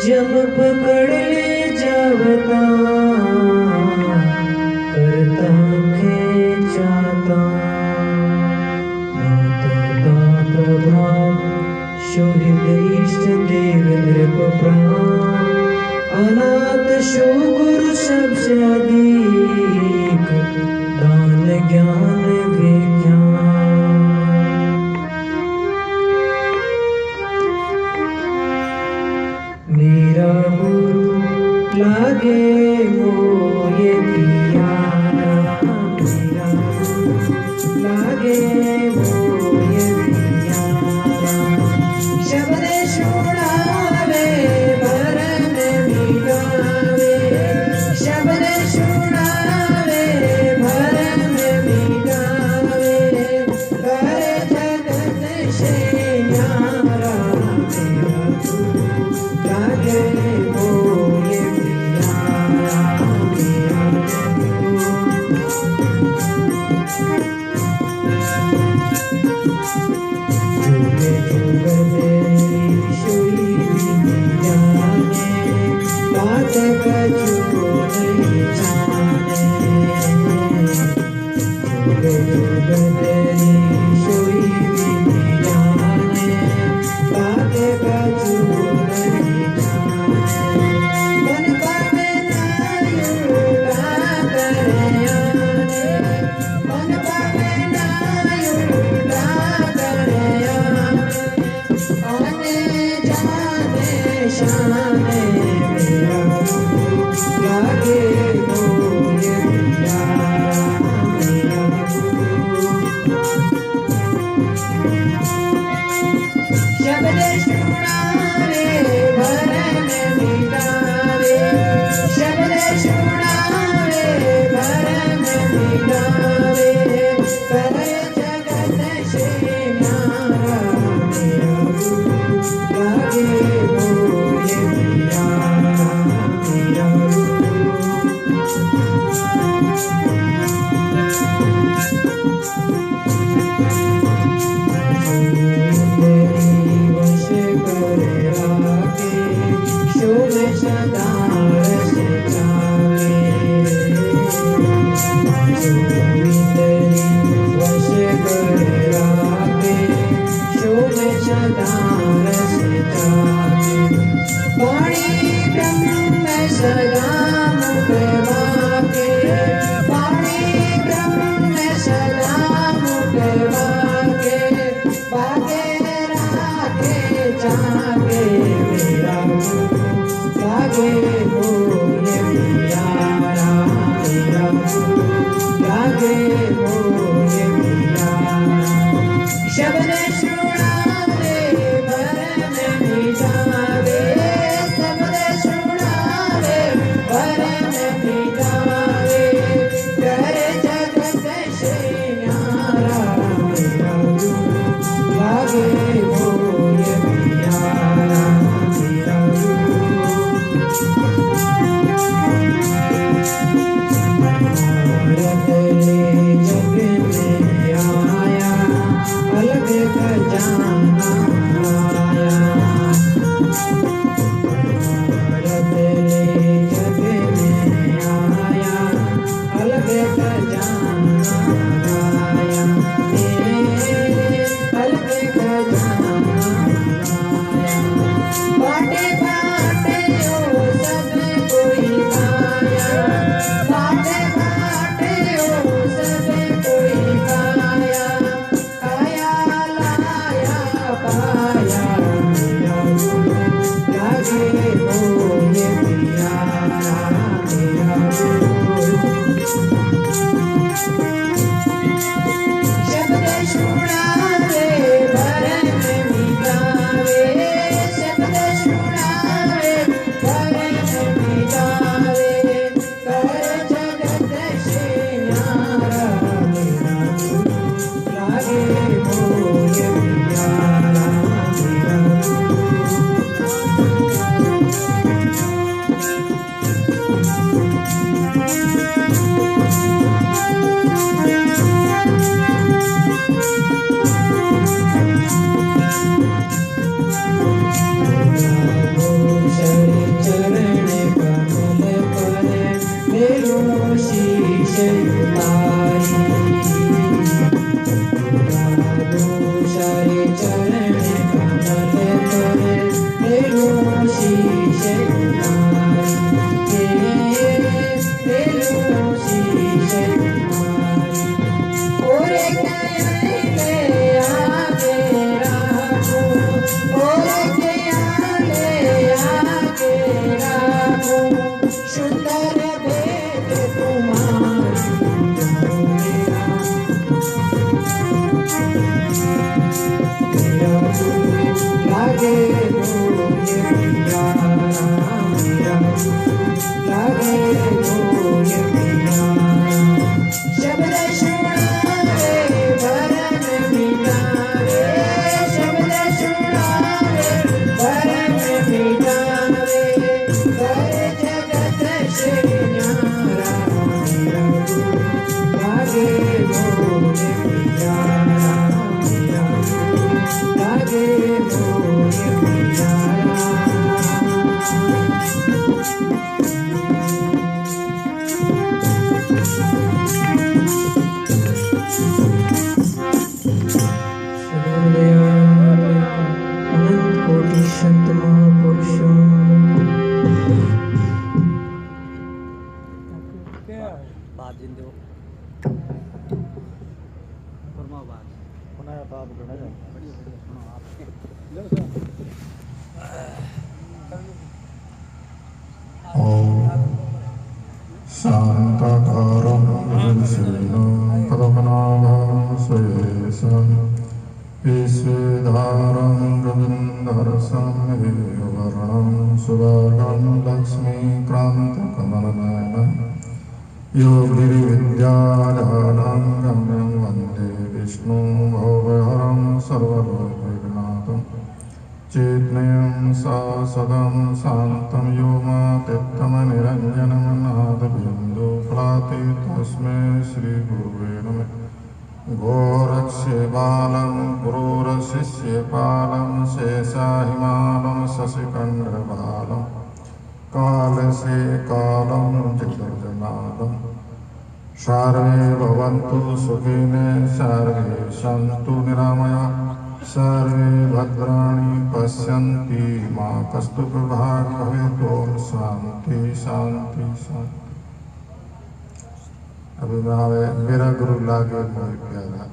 जब पकड़ ले जावता करता खेचाता प्रभाव शोहिद इष्ट देव नृप प्राण अनाथ शो गुरु सबसे अधिक दान ज्ञान विज्ञान मेरा गुरु लागे मोये पियारा मेरा गुरु लागे मोये पियारा शब्द सुनावे भरन मिटावे शब्द सुनावे भरन मिटावे करे जगत से न्यारा मेरा गुरु लागे मोये पियारा मेरा शब्द सुनावे भरन मिटावे शब्द सुनावे भरन मिटावे करे जगत से न्यारा मेरा गुरु लागे मोये सुंदर भेंट तुम्हारी लागे मोये प्यारा, मेरा लागे मोये प्यारा। शब्द सुनावे भरम मिटावे, शब्द सुनावे भरम मिटावे, कर जगत से न्यारा, मेरा लागे मोये प्यारा, मेरा लागे मोये प्यारा। अनंत कोटि संत महापुरुषों, शान्ताकारं विभूषणं पद्मनाभं सुरेशं विश्वधारं गोविन्दरसं मेघवर्णं सुवर्णं लक्ष्मीकान्तकमलनयनं योगिविद्याधारं गम्यं वन्दे विष्णुं भवहरं सर्वलोकैकनाथं चेतनयं सदं शान्तं योमातित्तमनिरञ्जनमनाथबिन्दुफलाति तस्मै श्रीगुरुवे नमः। गोरक्षेबालं गुरुरशिष्यपालं शेषाहिमालं शशिखण्डबालं कालशेखरं चतुर्जनालं सर्वे भवन्तु सुखिनः सर्वे सन्तु निरामयाः सर्वे भद्राणि पश्यन्ति मा कश्चित् दुःखभाग् भवेत्। ओम शांति शांति शांति। अभी मेरा गुरु लागे मोहे प्यारा।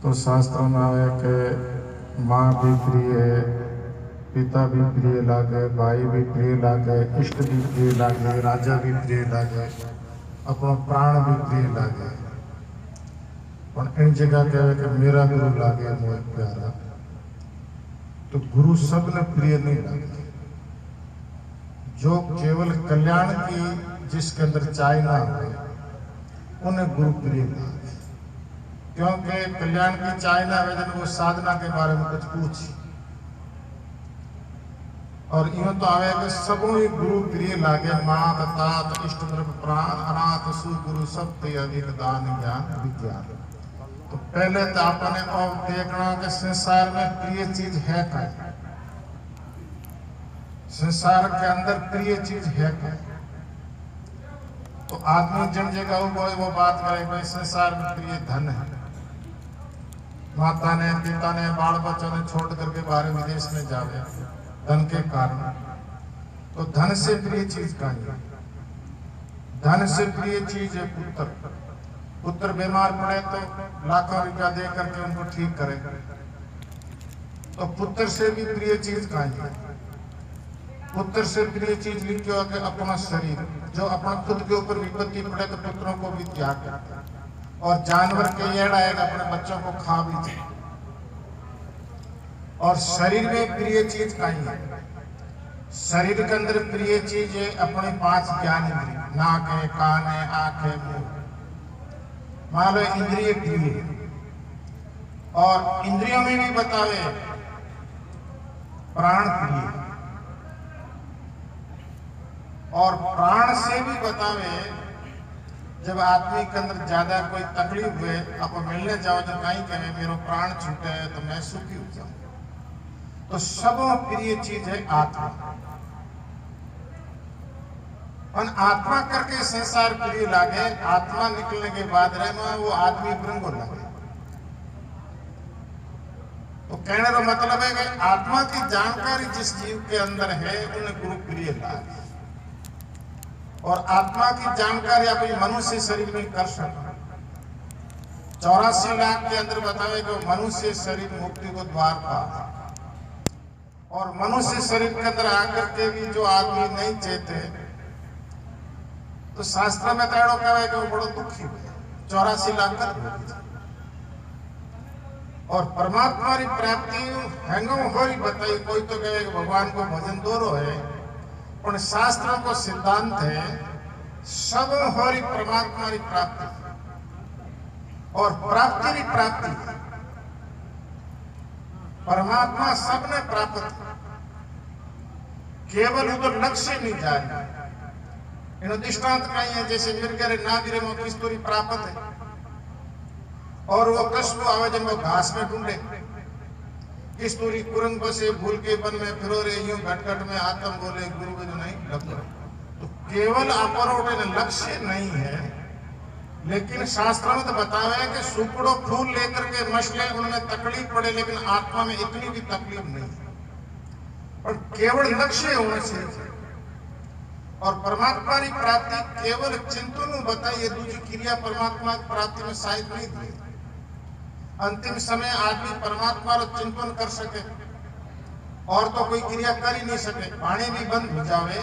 तो शास्त्रों में आवे के माँ भी प्रिय है, पिता भी प्रिय लागे, भाई भी प्रिय लागे, इष्ट भी प्रिय लागे, राजा भी प्रिय लागे, अपना प्राण भी प्रिय लागे। पर इन जगह कहे कि मेरा गुरु लागे मोहे प्यारा, तो गुरु सबने प्रिय नहीं लागे। जो केवल कल्याण की जिसके अंदर चाय ना हो उन्हें गुरु प्रिय लागे, क्योंकि कल्याण की चाय ना हो वो साधना के बारे में कुछ पूछ और यूं तो आवे कि सबों ही गुरु प्रिय लागे। मात तात इष्ट द्रव्य प्राण अनाथ सु गुरु सब अधिक दान ज्ञान विज्ञान। तो पहले तो आपने और देखना कि संसार में प्रिय चीज है क्या, संसार के अंदर प्रिय चीज है क्या। तो आदमी जिन जगह वो बात करे भाई संसार में प्रिय धन है, माता ने पिता ने बाल बच्चों ने छोड़ करके बाहर विदेश में जावे धन के कारण। तो धन से प्रिय चीज का है, धन से प्रिय चीज है पुत्र। पुत्र बीमार पड़े तो लाखों रुपया दे करके उनको ठीक करे। तो पुत्र से भी प्रिय चीज का है, पुत्र से प्रिय चीज लिखी हो कि अपना शरीर, जो अपना खुद के ऊपर विपत्ति पड़े तो पुत्रों को भी त्याग करता है। और जानवर के येड़ आएगा अपने बच्चों को खा भी जाए। और शरीर में प्रिय चीज का ही है, शरीर के अंदर प्रिय चीज है अपनी 5 ज्ञान इंद्रिय, नाक है, कान है, आंख है, मुंह। मान लो इंद्रिय प्रिय है। और इंद्रियों में भी बतावे प्राण प्रिय, और प्राण से भी बतावे जब आदमी के अंदर ज्यादा कोई तकलीफ हुए, आप मिलने जाओ तो कहीं कहे मेरा प्राण छूटे है तो मैं सुखी हो जाऊं। तो सब प्रिय चीज है आत्मा। और आत्मा करके संसार प्रिय लागे, आत्मा निकलने के बाद रहना वो आदमी ब्रह्म लगे। तो कहने का मतलब है कि आत्मा की जानकारी जिस जीव के अंदर है उन्हें गुरु प्रिय लागे। और आत्मा की जानकारी अपनी मनुष्य शरीर में कर सकता। 84 लाख के अंदर बतावे कि मनुष्य शरीर मुक्ति को द्वार पाता। और मनुष्य शरीर के अंदर आकर के भी जो आदमी नहीं चेते, तो शास्त्र में तो कहे कि वो बड़ो दुखी हुए 84 लाख कर। और परमात्मा की प्राप्ति हैंगो होरी बताई। कोई तो कहे कि भगवान को भजन दोरो है, पर शास्त्रों को सिद्धांत है सब होरी परमात्मा की प्राप्ति और प्राप्ति की प्राप्ति। परमात्मा सबने प्राप्त, केवल उधर लक्ष्य नहीं जाए। इन दृष्टांत कहीं है जैसे मिर्गे नागिरे में किस्तूरी प्राप्त है और वो कष्ट आवे जब वो घास में ढूंढे, किस्तूरी कुरंग बसे भूल के बन में फिरो रे यूं घटघट में आत्म बोले गुरु गुरु नहीं लग। तो केवल अपरोटे लक्ष्य नहीं है, लेकिन शास्त्रों में तो बताया है कि सुपड़ो फूल लेकर के मसले उनमें तकलीफ पड़े, लेकिन आत्मा में इतनी भी तकलीफ नहीं, पर केवल लक्ष्य होना चाहिए। और परमात्मा की प्राप्ति केवल चिंतन बताइए, दूसरी क्रिया परमात्मा की प्राप्ति में शायद नहीं थी। अंतिम समय आदमी परमात्मा को चिंतन कर सके और तो कोई क्रिया कर ही नहीं सके, पानी भी बंद हो जावे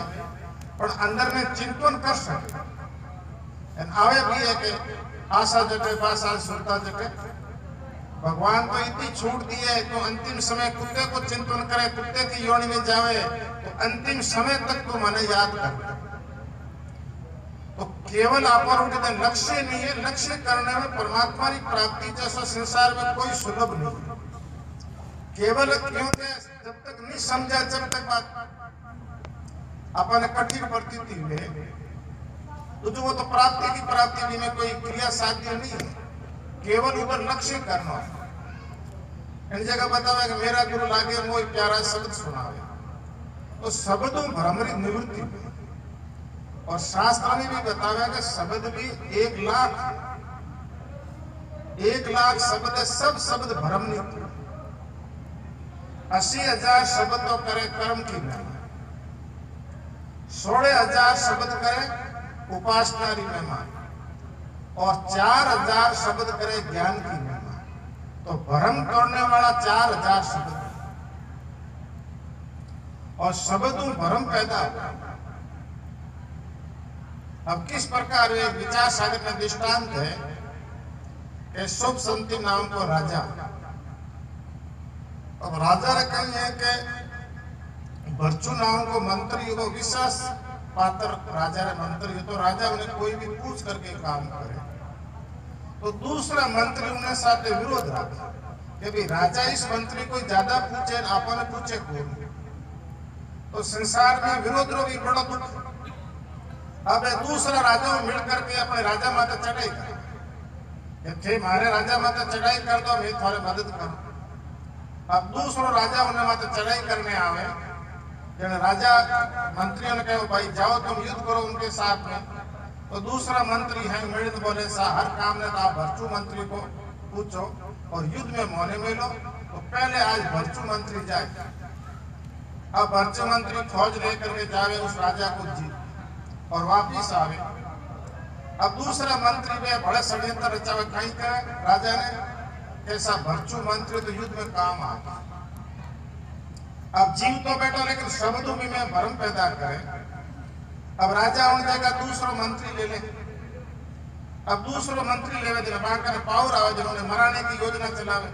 पर अंदर में चिंतन कर सके। आवे भी है कि आशा जटे पासा सुनता जटे। भगवान तो इतनी छूट दी है तो अंतिम समय कुत्ते को चिंतन करे, कुत्ते की योनि में जावे तो अंतिम समय तक तो मने याद कर। तो केवल अपरोटे लक्ष्य नहीं है, लक्ष्य करने में परमात्मा की प्राप्ति जैसा संसार में कोई सुलभ नहीं। केवल क्योंकि जब तक नहीं समझा, जब तक बात अपन कठिन परिस्थिति में, तो जो वो तो प्राप्ति की प्राप्ति भी में कोई क्रिया साध्य नहीं है, केवल उधर लक्ष्य करना। इन जगह बतावे कि मेरा गुरु लागे मोई प्यारा शब्द सुनावे, तो शब्दों भ्रमरी निवृत्ति में। और शास्त्र ने भी बताया कि शब्द भी 1 लाख शब्द, सब शब्द भ्रम नहीं। 80,000 शब्द तो करे कर्म की महिमा, 16,000 शब्द करे उपासना की महिमा और 4,000 शब्द करे ज्ञान की महिमा। तो भ्रम करने वाला 4,000 शब्द और शब्दों भ्रम पैदा। अब किस प्रकार एक विचार सागर में दृष्टांत है कि शुभ संति नाम को राजा। अब राजा ने कही है कि भर्चु नाम को मंत्री को विश्वास पात्र राजा ने मंत्री, तो राजा उन्हें कोई भी पूछ करके काम करे, तो दूसरा मंत्री उन्हें साथ विरोध रखा कि भाई राजा इस मंत्री को ज्यादा पूछे, आपने पूछे कौन। तो संसार में विरोध रो भी बड़ा दुख। अब दूसरा राजा मिल करके अपने राजा माता चढ़ाई कर, मारे राजा माता चढ़ाई कर दो, मैं थोड़े मदद करूं। अब दूसरो राजा उन्हें माता चढ़ाई करने आवे, राजा मंत्रियों ने कहा भाई जाओ तुम युद्ध करो उनके साथ में। तो दूसरा मंत्री है मिल बोले सा हर काम ने तो आप भर्चु मंत्री को पूछो और युद्ध में मोने में लो। तो पहले आज भर्चु मंत्री जाए। अब भर्चु मंत्री फौज लेकर के जावे उस राजा को जीत और वापिस आवे। अब दूसरा मंत्री में बड़े षड्यंत्र रचावे, कहीं का राजा ने ऐसा भर्चु मंत्री तो युद्ध में काम आ। अब जीव तो बैठो लेकिन शब्दों में मैं भ्रम पैदा करे। अब राजा उन जगह दूसरा मंत्री ले ले। अब दूसरा मंत्री लेवे जिन्हें बाकर पावर आवे, जिन्होंने मराने की योजना चलावे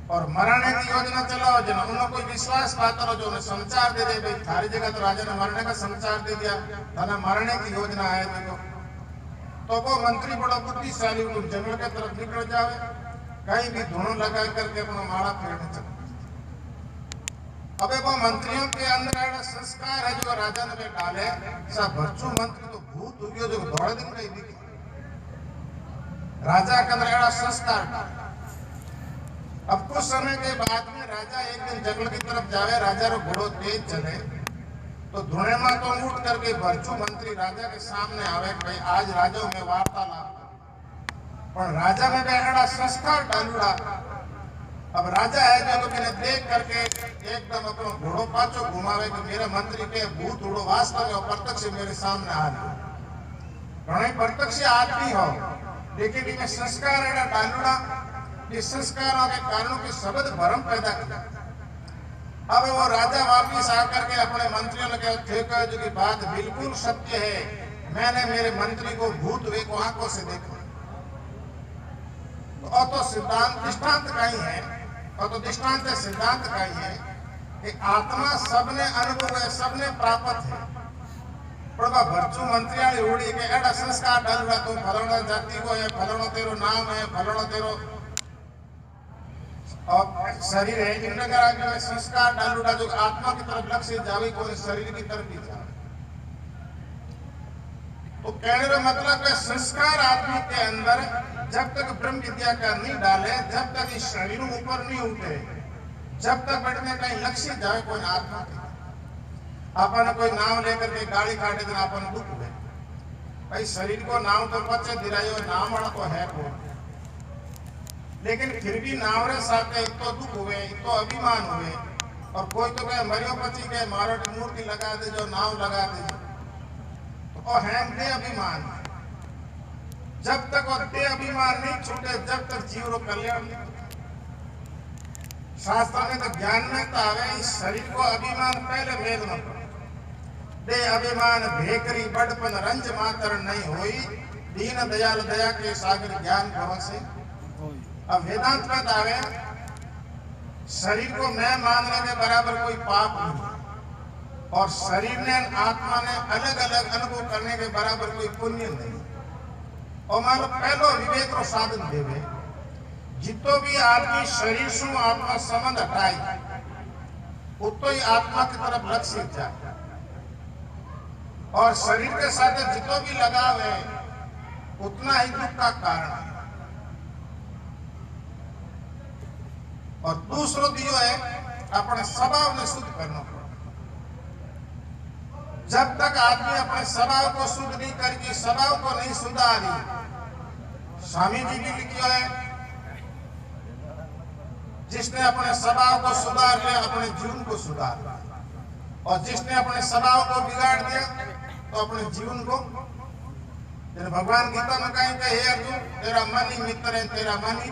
और मराने की योजना चलाओ जिन्हें उन्होंने कोई विश्वास पात्र हो जो उन्हें समाचार दे दे भाई थारी जगह तो राजा ने मरने का समाचार दे दिया, थाना मरने की योजना है देखो। तो वो मंत्री बड़ा बुद्धिशाली उन जंगल के तरफ निकल जावे, कहीं भी धुनो लगा करके अपना माड़ा फेरने चले। अबे वो मंत्रियों के अंदर ऐसा संस्कार है जो राजा ने डाले, सब भर्चु मंत्री तो भूत हो गयो जो दौड़ दिन नहीं दिखे। राजा के अंदर ऐसा संस्कार डाले। अब कुछ समय के बाद में राजा एक दिन जंगल की तरफ जावे, राजा रो घोड़ो तेज चले, तो धुने में तो उठ करके भर्चु मंत्री राजा के सामने आवे, भाई आज राजा में वार्तालाप। पर राजा में ऐसा संस्कार डालूड़ा। अब राजा है जो मैंने देख करके एकदम अपना घोड़ो पाछो घुमावे कि मेरे मंत्री के भूत उड़ो वास्तव में प्रत्यक्ष मेरे सामने आ रहे। घणे प्रत्यक्ष आदमी हो लेकिन इनमें संस्कार है डालूड़ा। ये संस्कारों के कारणों के शब्द भ्रम पैदा किया। अब वो राजा वापिस आकर के अपने मंत्रियों ने कहा जो की बात बिल्कुल सत्य है, मैंने मेरे मंत्री को भूत वे को आंखों से देखा। तो सिद्धांत दृष्टांत का ही है, और तो दृष्टांत सिद्धांत का ही है कि आत्मा सबने अनुभव है, सबने प्राप्त है। पर भरचू मंत्रियाणी उड़ी के एड़ा संस्कार डाल रहा तो फलाना जाति को है, फलाना तेरो नाम है, फलाना तेरो और शरीर है, इन नगर में संस्कार डालूडा जो आत्मा की तरफ लक्ष्य जावे को शरीर की तरफ भी जावे। तो कहने का मतलब है संस्कार आदमी के अंदर जब तक ब्रह्म विद्या का नहीं डाले, जब तक इस शरीर ऊपर नहीं उठे, जब तक बैठने का लक्ष्य जाए कोई आत्मा के अपन कोई नाम लेकर के गाड़ी काटे दिन अपन दुख हुए भाई शरीर को नाम तो पचे दिरायो नाम वाला तो है को, लेकिन फिर भी नाम रे साथ तो दुख हुए, तो अभिमान हुए। और कोई तो कहे मरियो पची के मारो मूर्ति लगा दे जो नाम लगा दे, तो है दे अभिमान। जब तक वो दे अभिमान नहीं छूटे, जब तक जीव रो कल्याण नहीं। शास्त्र में तो ज्ञान में तो आवे इस शरीर को अभिमान पहले वेद में पढ़ो। दे अभिमान भेकरी बड़पन रंज मातर नहीं होई, दीन दयाल दया के सागर ज्ञान भव से। अब वेदांत में तो आवे शरीर को मैं मानने के बराबर कोई पाप नहीं, और शरीर ने आत्मा ने अलग अलग अनुभव करने के बराबर कोई पुण्य नहीं। और मान लो पहलो विवेक रो साधन देवे, जितो भी आदमी शरीर से आत्मा संबंध हटाए उतो ही आत्मा की तरफ लक्ष्य जाए, और शरीर के साथ जितो भी लगाव है उतना ही दुख का कारण है। और दूसरो दियो है अपने स्वभाव में शुद्ध करना। जब तक आदमी अपने स्वभाव को शुद्ध नहीं करके स्वभाव को नहीं सुधारी, स्वामी जी भी लिखियो है जिसने अपने स्वभाव को सुधार लिया अपने जीवन को सुधार, और जिसने अपने स्वभाव को बिगाड़ दिया तो अपने जीवन को। भगवान गीता में कहीं हे अर्जुन तेरा मन ही मित्र है, तेरा मन ही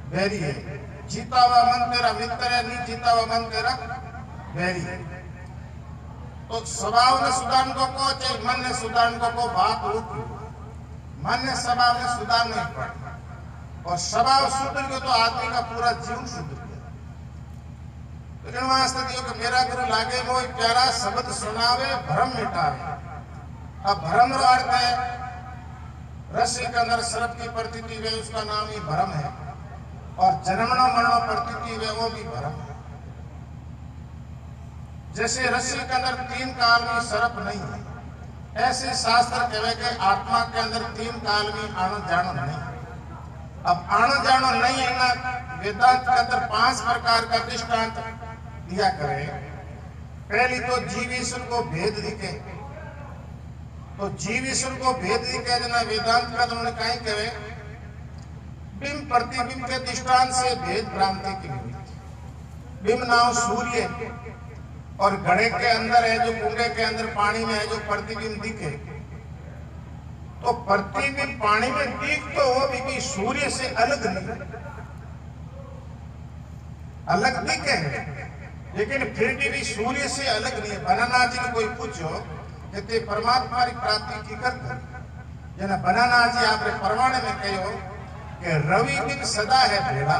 बैरी है। जीता हुआ मन तेरा मित्र है, नहीं जीता हुआ मन तेरा बैरी है। तो स्वभाव ने सुधारने को चाहे मन ने सुधारने को बात होती, मन ने स्वभाव ने सुधार नहीं पड़ा, और स्वभाव सुधर गया तो आदमी का पूरा जीवन सुधर गया। तो वास्ते दियो कि मेरा गुरु लागे वो प्यारा शब्द सुनावे भ्रम मिटावे। अब भ्रम रो अर्थ है रस्सी के अंदर सर्प की प्रतीति वे उसका नाम ही भ्रम है, और जन्मना मरणा प्रतीति वे वो भी भ्रम है। जैसे रस्सी के अंदर तीन काल में सर्प नहीं है, ऐसे शास्त्र कहवे कि आत्मा के अंदर तीन काल में आना जाना नहीं। अब आना जाना नहीं है ना, वेदांत के अंदर 5 प्रकार का दृष्टांत दिया करे। पहली तो जीव ईश्वर को भेद दिखे, तो जीव ईश्वर को भेद दिखे जना वेदांत का तुमने कहीं कहे बिंब प्रतिबिंब के दृष्टांत से भेद भ्रांति की निवृत्ति। बिंब नाम सूर्य और घड़े के अंदर है, जो कुंडे के अंदर पानी में है, जो प्रतिबिंब दिखे, तो प्रतिबिंब पानी में दिख तो वो भी सूर्य से अलग नहीं, अलग दिखे है, लेकिन फिर भी सूर्य से अलग नहीं है। बनाना जी कोई पूछो कि परमात्मा की प्राप्ति की करते जना बनाना जी आपने परवाने में कहो कि रवि बिंब सदा है भेड़ा,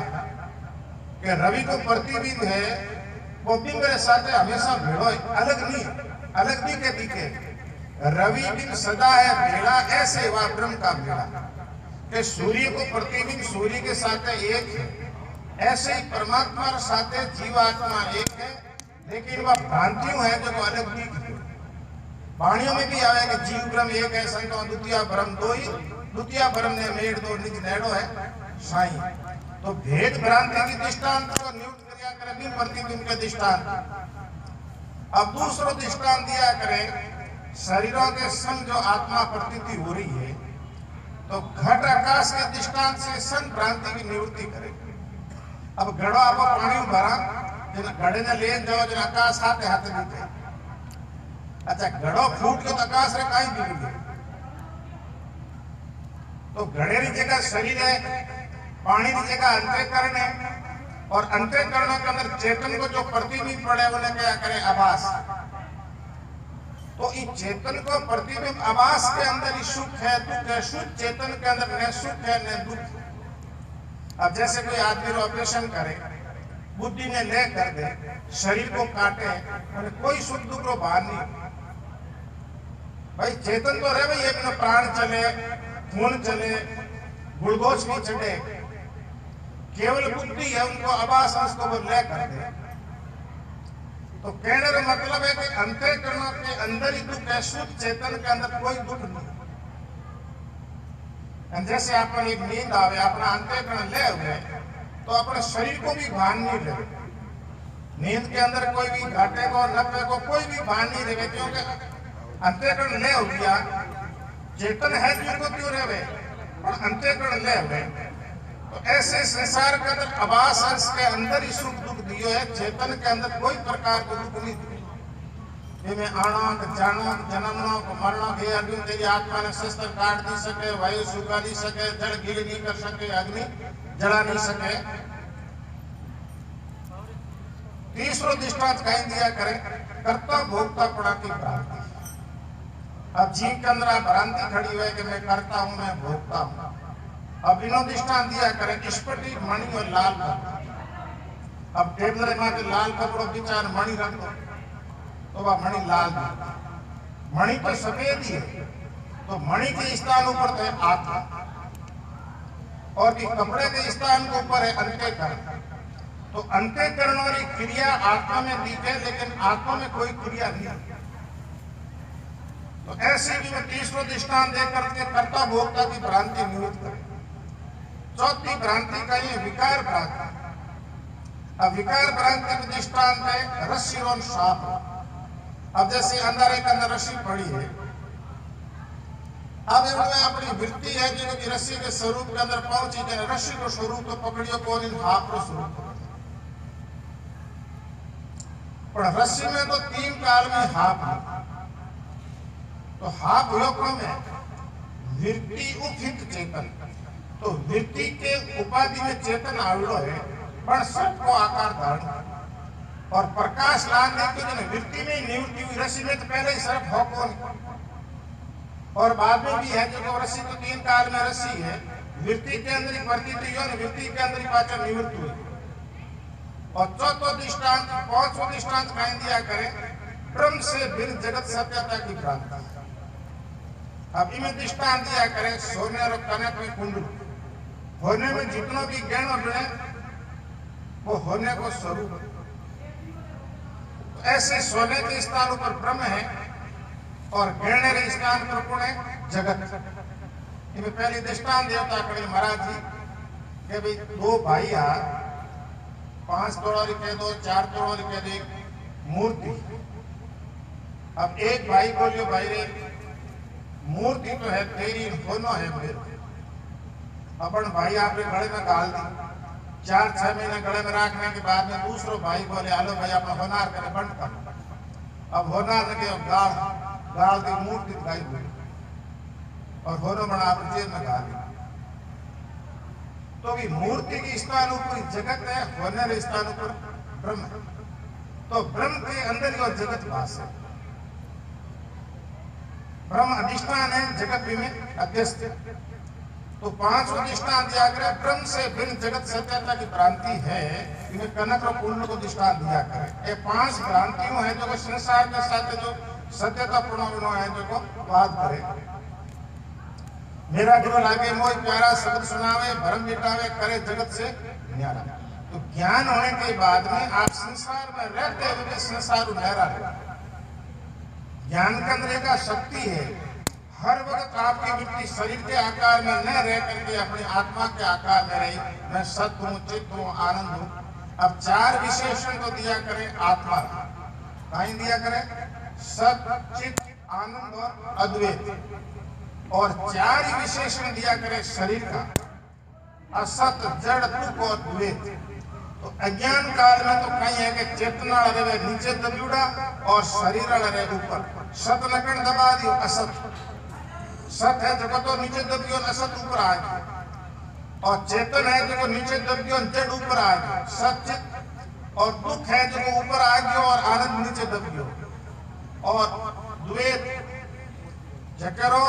कि रवि को प्रतिबिंब है वो बिंब के साथ हमेशा भेड़ो है, अलग नहीं, अलग भी के दिखे। रवि बिंब सदा है भेड़ा, ऐसे वह ब्रह्म का भेड़ा कि सूर्य को प्रतिबिंब सूर्य के साथ एक है, ऐसे ही परमात्मा के साथ जीवात्मा एक है, लेकिन वह भ्रांतियों है जो अलग नहीं है। वाणियों में भी आया कि जीव ब्रह्म एक है, संतो द्वितीय ब्रह्म दो ही, द्वितीय ब्रह्म ने मेड़ दो निज नेड़ो है साई। तो भेद भ्रांति की दृष्टांत को नियुक्त किया करे बिंब प्रतिबिंब के दृष्टांत। अब दूसरा दृष्टांत दिया करे शरीरों के संग जो आत्मा प्रतीति हो रही है, तो घट आकाश के दृष्टांत से सन भ्रांति की निवृत्ति करेगी। अब घड़ो आप पानी भरा घड़े ने ले जाओ जो आकाश हाथे हाथे दिखे, अच्छा घड़ो फूट के आकाश रे कहीं बिगड़ गए, तो घड़े की जगह शरीर है, पानी की जगह अंतःकरण है, और अंतःकरणों के अंदर चेतन को जो प्रतिबिंब पड़े उन्हें क्या करे आभास। तो इस चेतन को प्रतिबिंब आभास के अंदर ही सुख है दुख है, शुद्ध चेतन के अंदर न सुख है न दुख। अब जैसे कोई आदमी ऑपरेशन करे, बुद्धि ने ले कर दे, शरीर को काटे और कोई सुख दुख को बाहर नहीं। भाई चेतन तो रहे भाई अपना प्राण चले, खून चले, ग्लूकोज भी चढ़े, केवल बुद्धि है उनको आभास को वो ले कर दे। तो कहने का मतलब है कि अंतःकरणों के अंदर ही दुख है, शुद्ध चेतन के अंदर कोई दुख नहीं। जैसे अपन एक नींद आवे, अपना अंतःकरण ले हुए तो अपने शरीर को भी भान नहीं रहे। नींद के अंदर कोई भी घाटे को नफे को कोई भी भान नहीं रहे, क्योंकि अंतःकरण ले हो गया। चेतन है जिनको क्यों रहे और अंतःकरण ले हुए। तो ऐसे संसार के अंदर आभास अंश के अंदर ही सुख दुख दियो है, चेतन के अंदर कोई प्रकार का दुख नहीं दियो। में आना जाना जन्मना मरना के अर्जुन तेरी आत्मा ने शस्त्र काट दी सके, वायु सुखा नहीं सके, जल गीली नहीं कर सके, अग्नि जला नहीं सके। तीसरो दृष्टांत कहीं दिया करे कर्ता भोक्ता पड़ा की भ्रांति। अब जीव के अंदर भ्रांति खड़ी हुई कि मैं करता हूं, मैं भोगता हूं। अब इन्हों दृष्टांत दिया करें स्फटिक मणि और लाल कपड़ा। अब टेबल में के लाल कपड़ों विचार मणि रख दो तो वह मणि लाल नहीं। मणि तो सफेद ही है, तो मणि के स्थान ऊपर तो है आत्मा और कपड़े के स्थान के ऊपर है अंतःकरण। तो अंतःकरण और क्रिया आत्मा में दिखे, लेकिन आत्मा में कोई क्रिया नहीं। तो ऐसे भी मैं तीसरो दृष्टांत देकर के कर्ता भोक्ता की भ्रांति निवृत्त करें। चौथी भ्रांति का ये विकार भ्रांति। अब विकार भ्रांति का दृष्टांत है रस्सी और सांप। अब जैसे अंदर एक अंदर रस्सी पड़ी है, अब इनमें अपनी वृत्ति है जो रस्सी के स्वरूप के अंदर पहुंची, रस्सी को स्वरूप तो पकड़ियो कौन इन हाथ को स्वरूप। पर रस्सी में तो तीन काल में हाथ है। तो हाथ योग में वृत्ति उपहित चेतन। तो वृत्ति के उपाधि में चेतन आवड़ो है, पर सबको आकार धारण और प्रकाश लाने के लिए वृत्ति में निवृत्ति हुई। रस्सी में तो पहले ही सर्प हो कौन और बाद में भी है जो रस्सी तो तीन काल में रस्सी है। वृत्ति के अंदर ही प्रतीत हुई, वृत्ति के अंदर ही पाचन निवृत्त हुई। और चौथो दृष्टांत पांचवा दृष्टांत कहीं दिया करे ब्रह्म से भिन्न जगत सत्यता की भ्रांति। अब इनमें दृष्टांत दिया करे सोने और कनक में कुंडल होने में जितनों भी गहनों जुड़े वो होने को स्वरूप। ऐसे सोने के स्थान पर ब्रह्म है और गहने के स्थान पर कौन है जगत। इनमें पहले दृष्टांत देवता करे महाराज जी के भाई दो भाई आ 5 तोड़ा लिखे दो 4 तोड़ा लिखे दो एक मूर्ति। अब एक भाई बोलियो भाई रे मूर्ति तो है तेरी होनो है मेरे। अपन भाई आपने गले में गाल दी, 4-6 महीने गले में रखने के बाद में दूसरो भाई बोले आलो भाई अपना होनार करे बंद कर। अब होनार लगे गाल दी मूर्ति दिखाई हुई और होनो बना आप जेल में गाल दी। तो भी मूर्ति के स्थान ऊपर जगत है, होने के स्थान ऊपर ब्रह्म। तो ब्रह्म के अंदर जो जगत वास है, ब्रह्म अधिष्ठान है, जगत भी में अध्यस्त। तो 5 दृष्टांत दिया गया ब्रह्म से भिन्न जगत सत्यता की भ्रांति है। इन्हें कनक और कुंडल को दृष्टांत दिया करे। ये 5 भ्रांतियों है जो संसार के साथ जो सत्यता पूर्ण है जो को बात करे। मेरा गुरु लागे मोह प्यारा शब्द सुनावे भरम मिटावे करे जगत से न्यारा। तो ज्ञान होने के बाद में आप संसार में रहते हुए संसार न्यारा है। ज्ञान के अंदर एक शक्ति है, हर वक्त आपकी वृत्ति शरीर के आकार में न रह करके अपनी आत्मा के आकार में रही। मैं सत्य हूँ, चित्त हूँ, आनंद हूँ। अब 4 विशेषण को दिया करें आत्मा, कहीं दिया करें सत्य, चित्त, आनंद और अद्वैत। और 4 ही विशेषण दिया करें शरीर का असत, जड़, दुख और द्वैत। तो अज्ञान काल में तो कहीं है कि चेतना रहे नीचे दबूड़ा और शरीर रहे ऊपर। सत लकड़ दबा दियो असत, सत है जगत और नीचे दबियो असत ऊपर आ गया। और चेतन है जो नीचे दब गयो, जड़ ऊपर आ गयो, सचित। और दुख है जो ऊपर आ गयो और आनंद नीचे दब गयो। और द्वैत जकरो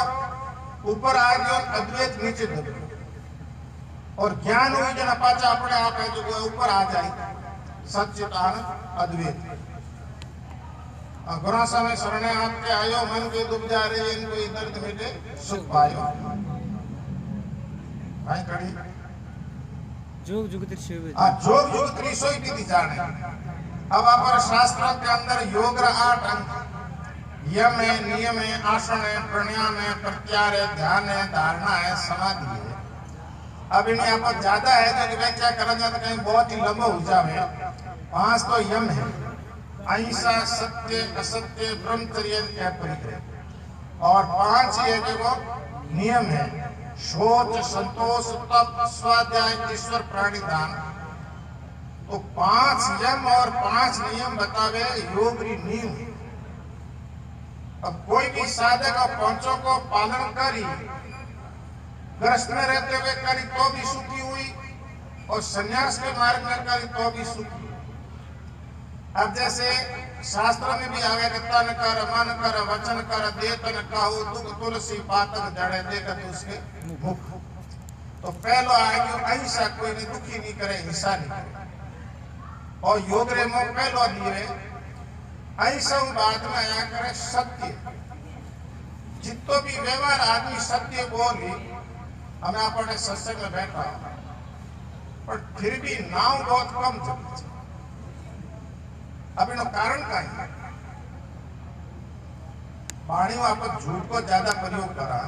ऊपर आ गयो, अद्वैत नीचे दब गयो। और ज्ञान हुई जना पाचा अपने आप है जो ऊपर आ जाए, सचित आनंद अद्वैत। घणा समय शरणे आपके आयो, मन के दुख जा रही इनको दर्द मिटे सुख पायो। भाई कड़ी जोग जुगति शिव जोग जुगति सोई की जाने। अब अपर शास्त्रों के अंदर योग रा 8 अंग यम है, नियम है, आसन है, प्राणायाम है, प्रत्याहार है, ध्यान है, धारणा है, समाधि है। अब इन्हें आप ज्यादा है जो व्याख्या करना चाहते कहीं बहुत ही लंबा हो जाए। 5 तो यम है, अहिंसा, सत्य, असत्य, ब्रह्मचर्य क्या परिग्रह। और 5 ये जो नियम है, शोच, संतोष, तप, स्वाध्याय, ईश्वर प्राणिदान। तो 5 यम और 5 नियम बतावे योग री नींव। अब कोई भी साधक और पांचों को पालन करी, ग्रस्त में रहते हुए करी तो भी सुखी हुई, और संन्यास के मार्ग में करी तो भी सुखी। अब जैसे शास्त्र में भी आगे तन कर, मन कर, वचन कर, दे तन कहू, दुख तुलसी पातक जड़े देखत उसके मुख। तो पहलो आगे अहिंसा, कोई ने दुखी नहीं करे, हिंसा नहीं करे। और योग रे में पहलो दिए अहिंसा, बाद में आया करे सत्य। जितो भी व्यवहार आदमी सत्य बोली, हमें अपने सत्संग में बैठा, पर फिर भी नाव बहुत कम चलती। अब इनो कारण का है वाणी में आप झूठ को ज्यादा प्रयोग करा।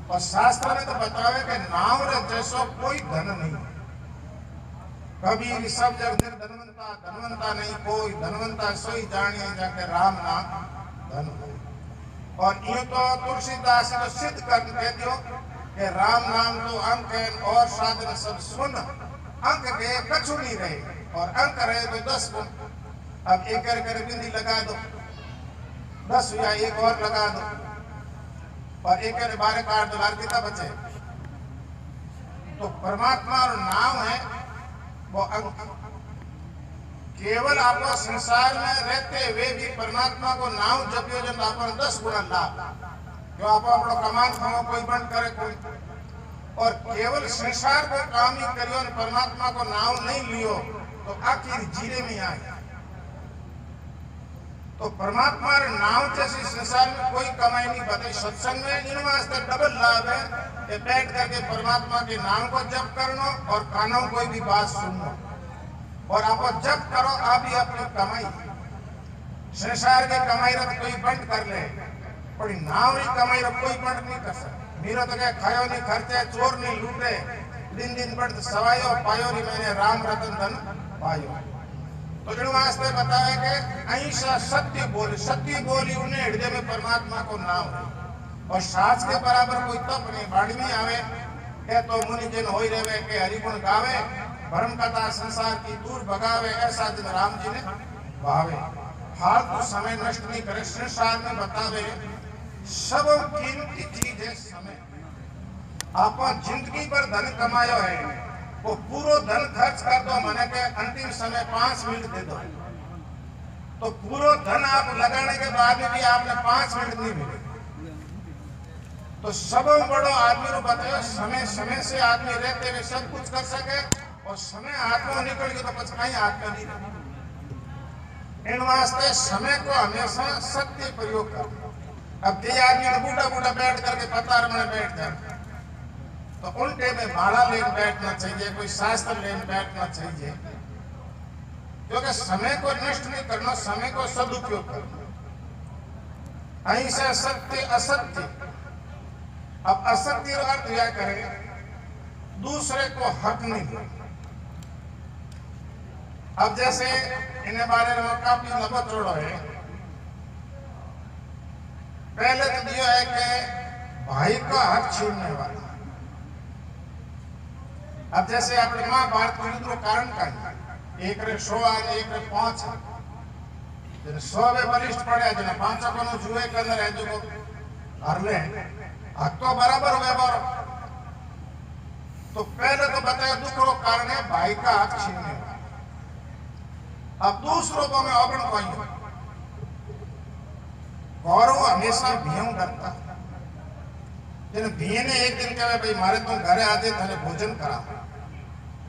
और शास्त्र ने तो बतावे कि नाव रे जैसो कोई धन नहीं। कभी सब जग धनवंता धनवंता नहीं कोई, धनवंता सोई जानिए जाके राम नाम धन हो। और ये तो तुलसीदास ने सिद्ध कर कह दियो कि राम नाम तो अंक है और साधन सब सुन। अंक के कछु नहीं रहे, और अंक रहे तो 10 गुण। अब एक कर बिंदी लगा दो, 10 या एक और लगा दो, और एक 12 काट दो, कितना बचे। तो परमात्मा और नाम है वो अंक। केवल आप संसार में रहते हुए भी परमात्मा को नाम जपियो जब आप 10 गुना लाभ, जो आप अपनो कमान खाओ कोई बंद करे कोई। और केवल संसार को काम ही करियो और परमात्मा को नाम नहीं लियो तो आखिर जीरे में आए। तो परमात्मा नाम जैसी संसार में कोई कमाई नहीं बताई। सत्संग में इन वास्ते डबल लाभ है कि बैठ करके परमात्मा के नाम को जप करना और कानों कोई भी बात सुनना। और आप जप करो, आप ही अपनी कमाई। संसार की कमाई रख कोई बंद कर ले, पर नाम ही कमाई रख कोई बंद नहीं कर सकता। मेरा तो क्या खायो नहीं खर्चे, चोर नहीं लूटे, दिन दिन बंद सवायो पायो नहीं, मैंने राम रतन धन पायो। तो जो वास्ते बताया कि अहिंसा सत्य बोली उन्हें हृदय में परमात्मा को नाम है। और सास के बराबर कोई तप नहीं। बाड़ी में आवे के तो मुनि जन होई रहे के हरिगुण गावे, भरम कथा संसार की दूर भगावे, ऐसा दिन राम जी ने भावे। फालतू समय नष्ट नहीं करे। संसार में बतावे सब कीमती चीज है समय। आप जिंदगी पर धन कमायो है, वो पूरो धन खर्च कर दो, मने के अंतिम समय 5 मिनट दे दो, तो पूरो धन आप लगाने के बाद भी आपने 5 मिनट नहीं मिले। तो सब बड़ो आदमी को बताओ समय से आदमी रहते हुए सब कुछ कर सके, और समय हाथ में निकल गया तो कुछ कहीं हाथ में नहीं रहे। इन वास्ते समय को हमेशा सत्य प्रयोग करना। अब जे आदमी बूढ़ा बैठ करके पतार में बैठ जाए तो उल्टे में भाड़ा लेकर बैठना चाहिए, कोई शास्त्र लेकर बैठना चाहिए, क्योंकि समय को नष्ट नहीं करना, समय को सदुपयोग करना। अहिंसा सत्य असत्य। अब असत्य अर्थ क्या करें, दूसरे को हक नहीं दो। अब जैसे इन्हें बारे में काफी लंबा चौड़ा है। पहले तो दिया है कि भाई का हक छीनने वाला। अब जैसे अपने महाभारत के युद्ध कारण का एक रे 100 आगे एक रे 5 जन 100 में बलिष्ठ पड़े जन 5 को जुए के अंदर है जो हर ले हक तो बराबर हुए बार। तो पहले तो बताया दुख रो कारण है भाई का हाथ छीनने। अब दूसरों को मैं अवगण कहूं, गौरव हमेशा भियू डरता। जन भिये ने एक दिन कहे भाई मारे तुम घरे आते थे भोजन करा।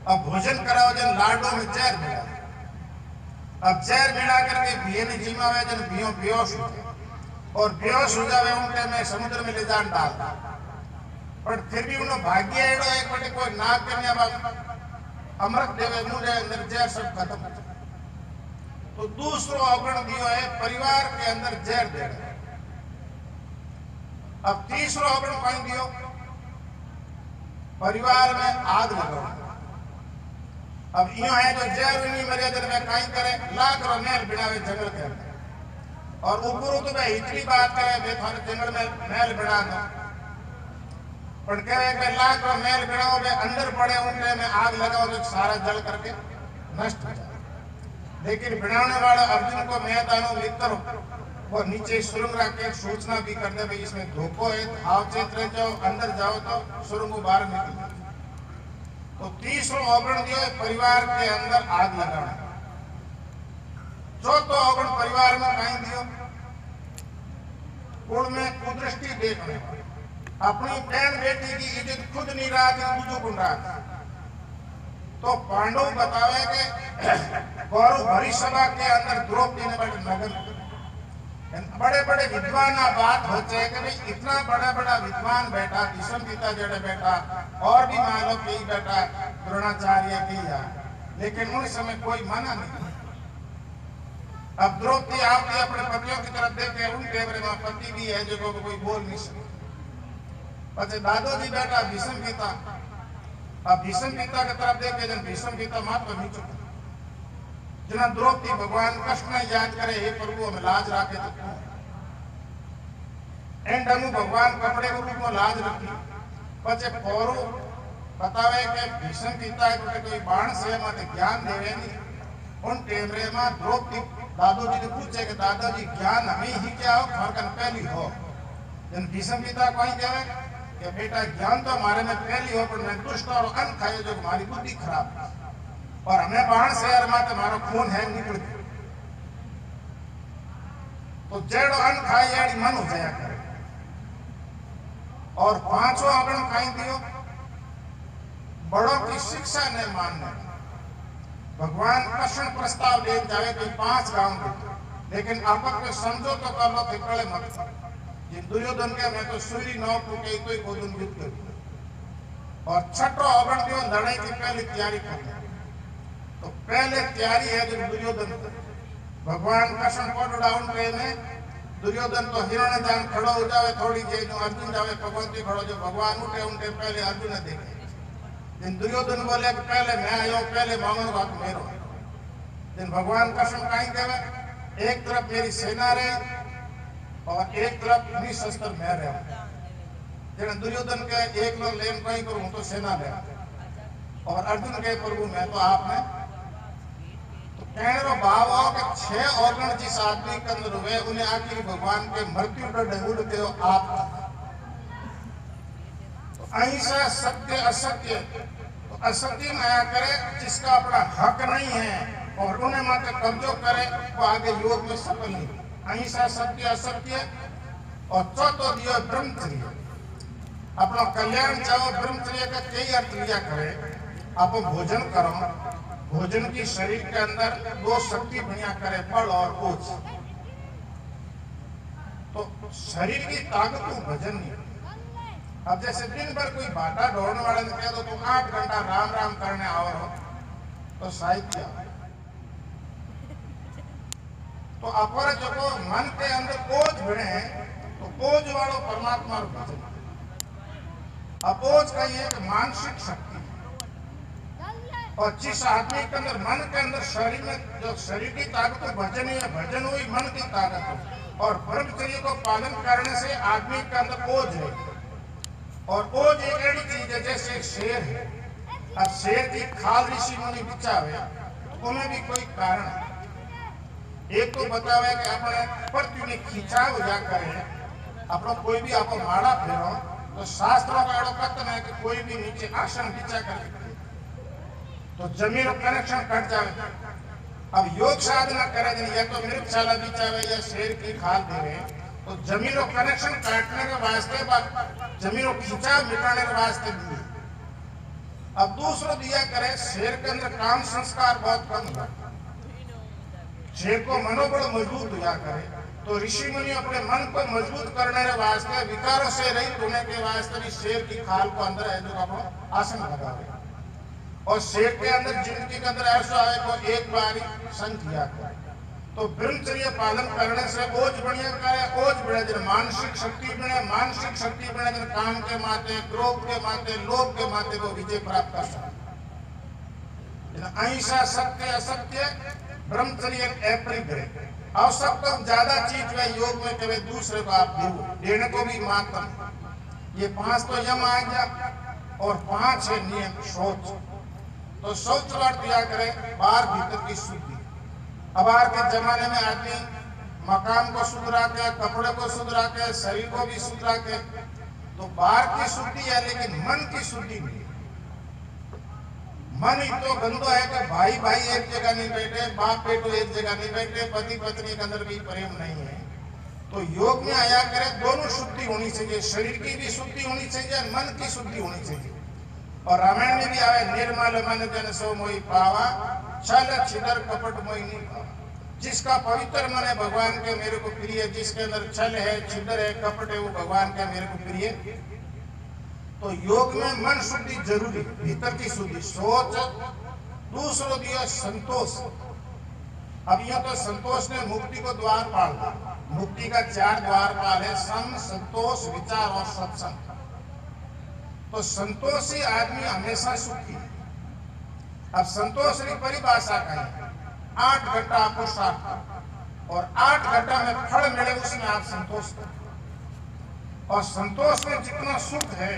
अब भोजन कराओ जन लाडो में जहर मिला। अब जहर मिला करके भिये ने जिमावे जन भियो बेहोश हो गए और बेहोश हो जावे उनके में समुद्र में ले जान डाल। पर फिर भी उन्होंने भाग्य एडो एक बटे कोई नाग कन्या बाबा अमृत देवे मुझे अंदर जहर सब खत्म। तो दूसरो अवगुण दियो है परिवार के अंदर जहर दे। अब तीसरो अवगुण कहीं दियो परिवार में आग लगाओ। अब यो है जो जहर नहीं मरे जन में कहीं करे लाख रो महल बिड़ावे जंगल के अंदर और ऊपर तो मैं इतनी बात करे मैं थारे जंगल में महल बिड़ा दो। पर कहे कि लाख रो महल बिड़ाओ में अंदर पड़े उनके में आग लगाओ तो सारा जल करके नष्ट हो जाए। लेकिन बिड़ाने वाला अर्जुन को मैदानों मित्र वो नीचे सुरंग रख के सूचना भी कर दे भाई इसमें धोखो है सावचेत रह जाओ अंदर जाओ तो सुरंग बाहर निकल। तो तीसरो अवगुण दिया परिवार के अंदर आग लगाना। चौथो अवगुण परिवार में कहीं दियो कुल में कुदृष्टि देखने। अपनी बहन बेटी की इज्जत खुद नहीं रहा थी दूसरों को रहा। तो पांडव बतावे कि गौरव भरी सभा के अंदर द्रौपदी ने बड़े नगर बड़े बड़े विद्वान बात होते हैं कि भाई इतना बड़ा बड़ा विद्वान बैठा भीष्म पिता जड़े बैठा और भी मान लो कई बैठा द्रोणाचार्य की या लेकिन उन समय कोई माना नहीं। अब द्रौपदी आप अपने पतियों की तरफ देखे उनके में पति भी है जो कोई बोल नहीं सकते। पति दादोजी बैठा भीष्म पिता। अब भीष्म पिता की तरफ देखे जन भीष्म पिता मां तो नहीं चुका जना द्रौपदी भगवान कृष्ण याद करे हे प्रभु हमें लाज राखे तो एंडमु भगवान कपड़े के रूप में लाज रखी। पचे पौरो बतावे के भीष्म पिता के कोई बाण से मत ज्ञान देवे नहीं। उन टेमरे में द्रौपदी दादोजी ने पूछे कि दादाजी ज्ञान हमें ही क्या हो फरकन पहली हो। जन भीष्म पिता कोई कहे कि बेटा ज्ञान तो हमारे में पहली हो पर मैं दुष्ट और अन्न खाए जो हमारी बुद्धि खराब है और हमें बाहर शहर में तुम्हारा खून है निकल तो जेड़ो अन्न खाए यारी मन हो जाया करे। और पांचों अवगुण खाई दियो बड़ों की शिक्षा ने मानने। भगवान कृष्ण प्रस्ताव ले जावे तो 5 गांव लेकिन आपक में समझो तो कर लो फिकड़े मत। ये दुर्योधन के मैं तो सूर्य 9 फूटे कोई गोदन युद्ध कर और छठो अवगुण दियो लड़ाई की पहली तैयारी करनी। तो पहले तैयारी है जो दुर्योधन भगवान कृष्ण को डाउन पे में दुर्योधन तो हिरण जान खड़ो हो जावे थोड़ी देर जो अर्जुन जावे भगवती खड़ो जो भगवान उठे उनके पहले अर्जुन ने देखे। जिन दुर्योधन बोले कि पहले मैं आयो पहले मांगो बात मेरो। जिन भगवान कृष्ण कहीं कहे एक तरफ मेरी सेना रहे और एक तरफ निशस्त्र मैं रहा। जिन दुर्योधन के एक लोग लेन कहीं करूं तो सेना ले और अर्जुन के प्रभु मैं तो आपने कहने भाव हो कि 6 अवगुण जिस आदमी के अंदर हुए उन्हें आखिर भगवान के मृत्यु का डंगुल के आप तो अहिंसा सत्य असत्य तो असत्य में आया करे जिसका अपना हक नहीं है और उन्हें मात्र कब्जो करे वो आगे योग में सफल नहीं। अहिंसा सत्य असत्य और चौथो दियो ब्रह्मचर्य। अपना कल्याण चाहो ब्रह्मचर्य का कई अर्थ लिया करे। आप भोजन करो भोजन की शरीर के अंदर 2 शक्ति बनिया करे बल और ओज। तो शरीर की ताकत को भजन नहीं। अब जैसे दिन भर कोई बाटा दौड़ने वाले ने कह दो तुम 8 घंटा राम राम करने आओ तो साहित्य तो अपर जो को मन के अंदर ओज बने तो ओज वालों परमात्मा भजन। अपोज का ये मानसिक शक्ति और जिस आदमी के अंदर मन के अंदर शरीर में जो शरीर की ताकत भजन है भजन हुई मन की ताकत हो और ब्रह्मचर्य को पालन करने से आदमी के अंदर ओज है। और ओज एक ऐसी चीज है जैसे एक शेर है। अब शेर की खाल ऋषि मुनि बिचावे उन्हें भी कोई कारण है। एक तो बतावे कि अपने पृथ्वी में खिंचाव जा करे अपना कोई भी आप माड़ा फेरो तो शास्त्रों का एड़ो कथन है कि कोई भी नीचे आसन नीचा कर तो जमीन कनेक्शन कट जाए। अब योग साधना करे या तो मृगशाला बिचावे या शेर की खाल देवे तो जमीनों कनेक्शन काटने के वास्ते जमीनों खिंचाव मिटाने के वास्ते दिए। अब दूसरा दिया करे शेर के अंदर काम संस्कार बहुत कम हुआ, शेर को मनोबल मजबूत हुआ करे तो ऋषि मुनि अपने मन को मजबूत करने के वास्ते विकारों से रहित होने के वास्ते भी शेर की खाल को अंदर है जो अपना आसन लगावे और शेर के अंदर जिंदगी के अंदर ऐसा है को एक बार संग किया करे तो ब्रह्मचर्य पालन करने से ओज बढ़िया करे, ओज बढ़े जन मानसिक शक्ति बने, मानसिक शक्ति बने जन काम के माते, क्रोध के माते, लोभ के माते वो विजय प्राप्त कर सकते। अहिंसा, सत्य, असत्य, ब्रह्मचर्य अपरिग्रह आवश्यकता ज्यादा चीज में योग में कभी दूसरे को आप देने को भी मातम। ये 5 तो यम आ गया और 5 है नियम शौच। तो शौच दिया करे बाहर भीतर की शुद्धि। अब आज के जमाने में आदमी मकान को सुधरा के, कपड़े को सुधरा के, शरीर को भी सुधरा के, तो बाहर की शुद्धि है लेकिन मन की शुद्धि नहीं। मन ही तो गंदा है कि भाई भाई एक जगह नहीं बैठे, बाप बेटो एक जगह नहीं बैठे, पति पत्नी के अंदर भी प्रेम नहीं है। तो योग में आया करे दोनों शुद्धि होनी चाहिए, शरीर की भी शुद्धि होनी चाहिए, मन की शुद्धि होनी चाहिए। और रामायण में भी आवे निर्मल मन जन सो मोहि पावा, छल छिदर कपट मोहि नहीं पावा। जिसका पवित्र मन है भगवान के मेरे को प्रिय, जिसके अंदर छल है, छिदर है, कपट है, वो भगवान के मेरे को प्रिय। तो योग में मन शुद्धि जरूरी, भीतर की शुद्धि, सोच। दूसरो दिया संतोष। अब यह तो संतोष ने मुक्ति को द्वार पाल दिया। मुक्ति का 4 द्वार पाल है, सम, संतोष, विचार और सत्संग। तो संतोषी आदमी हमेशा सुखी है। अब संतोष की परिभाषा का है 8 घंटा आपको साथ और 8 घंटा में फल मिले उसमें आप संतोष करें। और संतोष में जितना सुख है,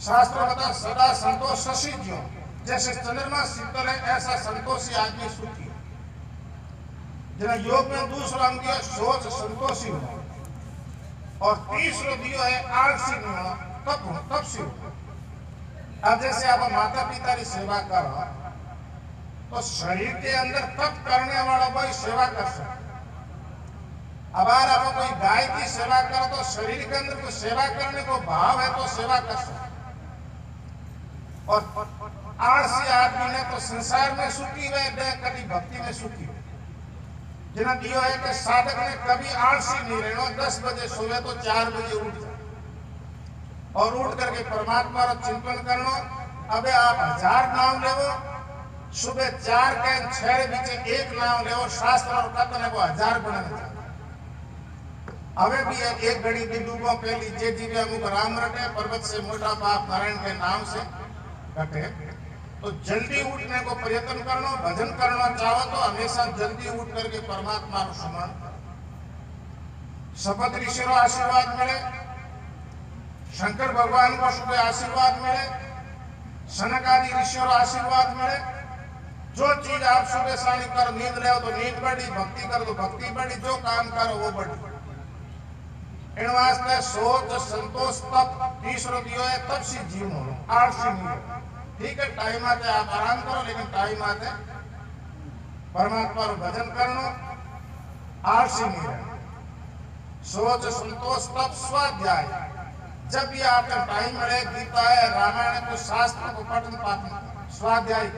शास्त्र बता सदा संतोष शशि ज्यों, जैसे चंद्रमा शीतल है ऐसा संतोषी आदमी सुखी है। जना योग में दूसरा अंग दिया सोच संतोषी होना और तीसरा दिया है आलसी नहीं होना, तब से। अब जैसे आप माता पिता की सेवा करो तो शरीर के अंदर तप करने वाला कोई सेवा कर सकता। अब आप कोई गाय की सेवा करो तो शरीर के अंदर कोई सेवा करने को भाव है तो सेवा कर सकता। और आलसी आदमी ने तो संसार में सुखी हुए, कभी भक्ति में सुखी हुए। जिन्हें दियो है कि साधक ने कभी आलसी नहीं रहना, 10 बजे सोए तो 4 बजे उठ जाए और उठ करके परमात्मा का चिंतन करना। अबे आप 1000 नाम लेवो, सुबह 4 के 6 बीच 1 नाम लेवो, शास्त्र और कथन को 1000 बनाना चाहिए। अबे भी एक घड़ी की डूबो पहली जे जीवे अमुक राम रटे, पर्वत से मोटा पाप नारायण के नाम से घटे। तो जल्दी उठने को प्रयत्न करना, भजन करना चाहो तो हमेशा जल्दी उठ करके परमात्मा को स्मरण। शपथ ऋषि आशीर्वाद मिले, शंकर भगवान को शुभ आशीर्वाद मिले, सनक आदि ऋषियों आशीर्वाद मिले। जो चीज आप सुबह शानी करो, नींद ले तो नींद बढ़ी, भक्ति करो तो भक्ति बढ़ी, जो काम करो वो बढ़ी। इन वास्ते सोच संतोष तप तीसरो दियो है, तब से जीवन हो आलसी नहीं। ठीक है, टाइम आते आप आराम करो, लेकिन टाइम आते परमात्मा को भजन करना, आलसी नहीं रहना। सोच संतोष तप स्वाध्याय। जब भी आपको टाइम मिले, गीता है, रामायण को, शास्त्र को पठन पाठन, स्वाध्याय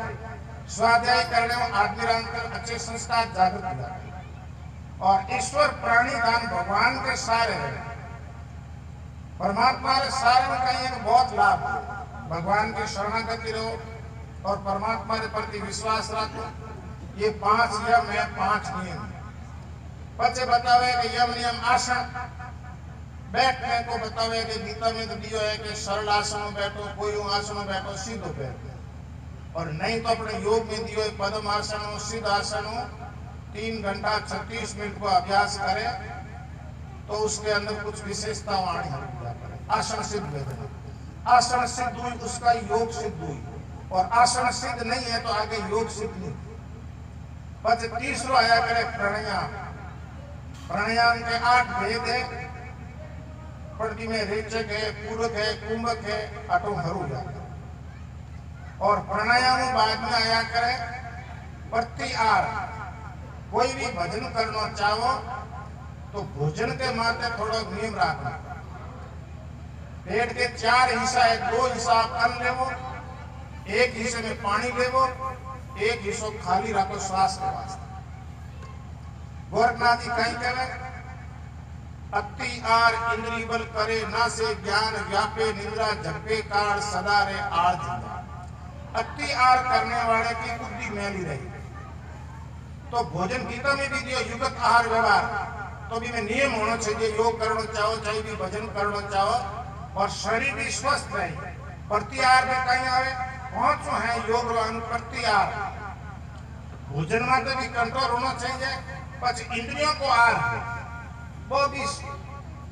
स्वाध्याय करने में आदमी अंतर अच्छे संस्कार जागृत हो जाते। और ईश्वर प्राणी दान भगवान के सारे है, परमात्मा के सारे में कहीं एक बहुत लाभ है। भगवान की शरणागति रहो और परमात्मा के प्रति विश्वास रखो। ये 5 यम है, 5 नियम। बच्चे बतावे कि यम नियम आसन बैठने को बतावे कि गीता में तो दियो है कि सरल आसन में बैठो, कोई आसन में बैठो, सीधो बैठो। और नहीं तो अपने योग में दियो है पद्म आसन, सिद्ध आसन, 3 घंटा 36 मिनट को अभ्यास करे तो उसके अंदर कुछ विशेषता आनी है। आसन सिद्ध वेदना, आसन सिद्ध हुई उसका योग सिद्ध हुई, और आसन सिद्ध नहीं है तो आगे योग सिद्ध नहीं। बस तीसरा आया करे प्राणायाम। प्राणायाम के 8 भेद है। पड़ती में रेचक है, पूरक है, कुंभक है, अटो हरू जाए। और प्राणायाम बाद में आया करे प्रति आर। कोई भी भजन करना चाहो तो भोजन के माते थोड़ा नियम रखना। पेट के 4 हिस्सा है, 2 हिस्सा आप अन्न लेवो, 1 हिस्से में पानी लेवो, 1 हिस्सो खाली रखो श्वास के वास्ते। गोरखनाथ जी कहीं कहे अति आर इंद्री बल करे ना से ज्ञान व्यापे निद्रा जपे कार सदा रे आर जिंदा। अति आर करने वाले की बुद्धि मैली रही। तो भोजन गीता में भी दियो युगत आहार व्यवहार, तो भी में नियम होना चाहिए। योग करना चाहो, चाहे भी भजन करना चाहो, और शरीर भी स्वस्थ रहे। प्रत्याहार में कहीं आवे 5 है योग प्रत्याहार। भोजन में तो भी कंट्रोल होना चाहिए। પછી इंद्रियों को आर वो भी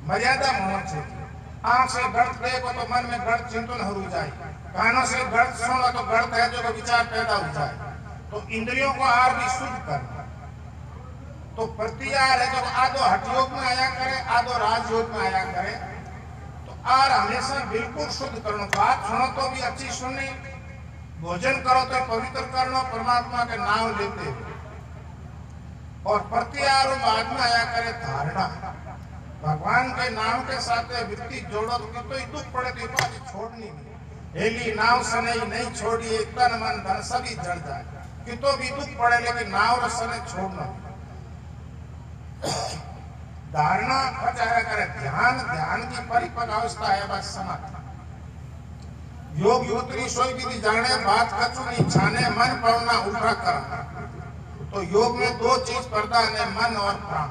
मर्यादा में होना चाहिए। आंख से गलत देखो तो मन में गलत चिंतन हो जाए, कानों से गलत सुनो तो गलत है जो विचार पैदा हो जाए। तो इंद्रियों को आर भी शुद्ध करना। तो प्रत्याहार है जब आधो हठयोग में आया करे, आधो राजयोग में आया करे, तो आर हमेशा बिल्कुल शुद्ध करना। बात सुनो तो भी अच्छी सुननी, भोजन करो तो पवित्र करना, परमात्मा के नाम लेते। और प्रत्याहार बाद में आया करे धारणा। भगवान के नाम के साथ वृत्ति जोड़ो तो ही दुख पड़े तो बात छोड़नी नहीं। हेली नाव सने नहीं छोड़िए, तन मन धन सभी जड़ जाए। कि तो भी दुख पड़े लेकिन नाव और सने छोड़ना। धारणा बचाया करे ध्यान। ध्यान की परिपक्व अवस्था है बस समाधि। योग योत्री सोई विधि जाने बात कछु नहीं छाने मन पवना उल्टा करना। तो योग में 2 चीज प्रधान है, मन और प्राण।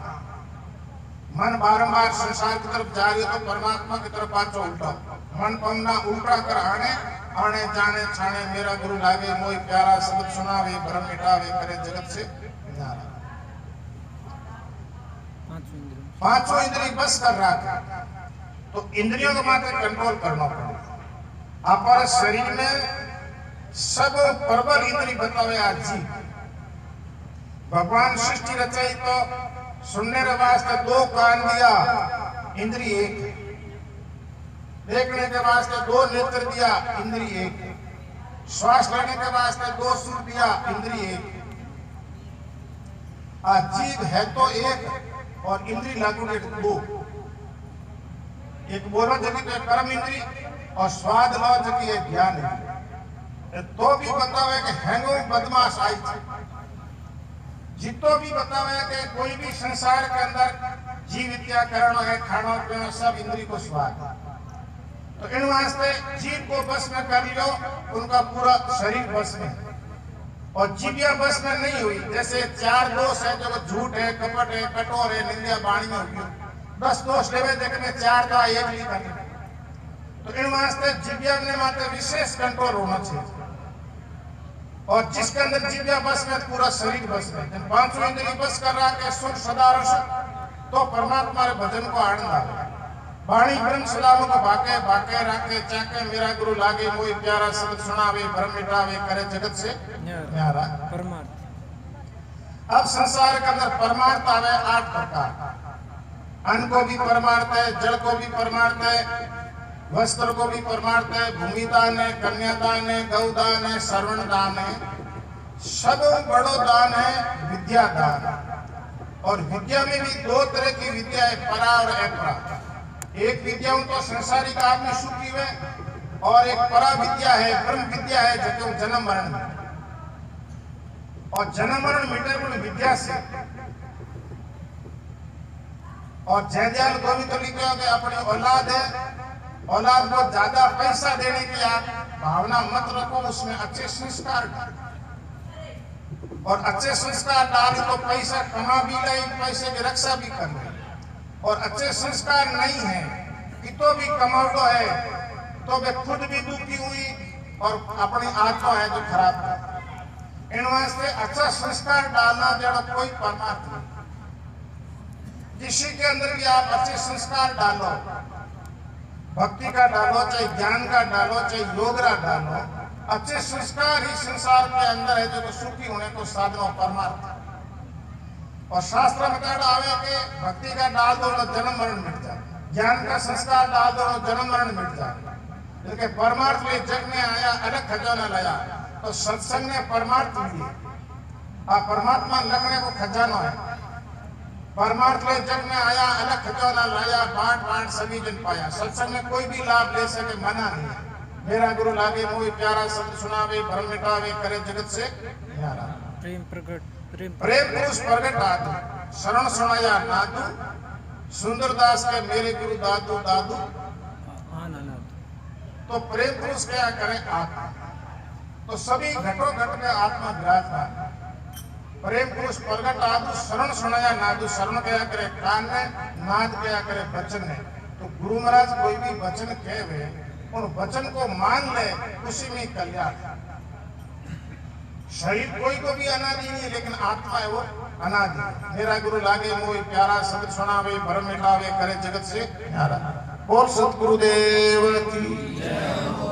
मन बारंबार संसार की तरफ जा रही है तो परमात्मा की तरफ पाछो उल्टा। मन पवना उल्टा कर आने जाने छाने मेरा गुरु लागे मोई प्यारा शब्द सुनावे भ्रम मिटावे करे जगत से न्यारा। 5 इंद्रिय बस कर रहा था। तो इंद्रियों को मात्र कंट्रोल करना पड़ेगा। हमारे शरीर में सब प्रबल इंद्रिय बतावे आज जी। भगवान सृष्टि रचाई तो सुनने के वास्ते 2 कान दिया, इंद्रिय 1। देखने के वास्ते 2 नेत्र दिया, इंद्रिय 1। श्वास लेने के वास्ते 2 सुर दिया, इंद्रिय 1। जीभ है तो 1 और इंद्रिय लागू 2। एक बोलो जगी तो कर्म इंद्रिय और स्वाद लो जगी ज्ञान इंद्रिय। तो भी बतावे कि हैंगो बदमाश आई थी। जितो भी बतावे कि कोई भी संसार के अंदर जीवित्या करना है, खाना पीना सब इंद्रिय को स्वाद। तो इन वास्ते जीव को बस में कर लो, उनका पूरा शरीर बस में। और जीविया बस में नहीं हुई, जैसे 4 दोष है जो झूठ है, कपट है, कठोर है, निंदा बाणी में हुई। 10 दोष लेवे देखने 4 का 1 नहीं करने। तो इन वास्ते जीविया ने मात्र विशेष कंट्रोल होना चाहिए। और जिसके अंदर जीविया बस में पूरा शरीर बस में। जब 5 इंद्रिय बस कर रहा है सुर सदा रस, तो परमात्मा के भजन को आनंद आवे। वाणी ब्रह्म सलाम को भाके भाके राखे चाके मेरा गुरु लागे मोई प्यारा शब्द सुनावे भ्रम मिटावे करे जगत से न्यारा। परमार्थ। अब संसार के अंदर परमार्थ आवे 8 प्रकार। अन्न को भी परमार्थ है, जल को भी परमार्थ है, वस्त्र को भी परमार्थ है, भूमिदान है, कन्यादान है, गौदान है, श्रवण दान है। सब बड़ो दान है विद्या दान। और विद्या में भी 2 तरह की विद्या है, परा और अपरा। एक विद्या तो संसारिक आदमी सुखी है, और एक परा विद्या है, ब्रह्म विद्या है जो जन्म मरण। और जन्म मरण मिटे गुण विद्या से। और जयदयाल गोविंद तो लिखे हो कि अपनी औलाद है, औलाद को ज्यादा पैसा देने की आप भावना मत रखो, उसमें अच्छे संस्कार डालो। और अच्छे संस्कार डालो तो पैसा कमा भी ले, पैसे की रक्षा भी कर ले। और अच्छे संस्कार नहीं है कि तो भी कमाओ है तो वे खुद भी दुखी हुई और अपनी आत्मा है जो खराब है। इन वास्ते अच्छा संस्कार डालना जरा कोई परमार्थ नहीं। किसी के अंदर भी आप अच्छे संस्कार डालो, भक्ति का डालो, चाहे ज्ञान का डालो, चाहे योग का डालो, अच्छे संस्कार ही संसार के अंदर है जो सुखी होने को साधना परमार्थ। और शास्त्र में कहा आवे कि भक्ति का डाल दो तो जन्म मरण मिट जाए। ज्ञान का संस्कार डाल दो जन्म मरण मिट जाए। लेकिन परमार्थ ले जग में आया अलग खजाना लाया, तो सत्संग ने परमार्थ लिए। परमात्मा लगने को खजाना है। परमार्थ ले जग में आया अलग खजाना लाया, बांट बांट सभी जन पाया। सत्संग में कोई भी लाभ ले सके मना नहीं है। मेरा गुरु लागे मोहि प्यारा, शब्द सुनावे भरम मिटावे, करे जगत से न्यारा। प्रेम प्रकट प्रेम पुरुष प्रगट आदि, शरण सुनाया नादू, सुंदरदास के मेरे गुरु दादू दादू। तो प्रेम पुरुष क्या करे आत्मा, तो सभी घटों घट में आत्मा विराजमान। प्रेम पुरुष प्रगट आदू, शरण सुनाया नादू। शरण क्या करे कान में, नाद क्या करे वचन में। तो गुरु महाराज कोई भी वचन कहे उन वचन को मान ले, उसी में कल्याण। शरीर कोई को भी अनादि नहीं है, लेकिन आत्मा है वो अनादि। मेरा गुरु लागे मोहि प्यारा, शब्द सुनावे भरम मिटावे, करे जगत से न्यारा। बोल सतगुरुदेव की जय हो।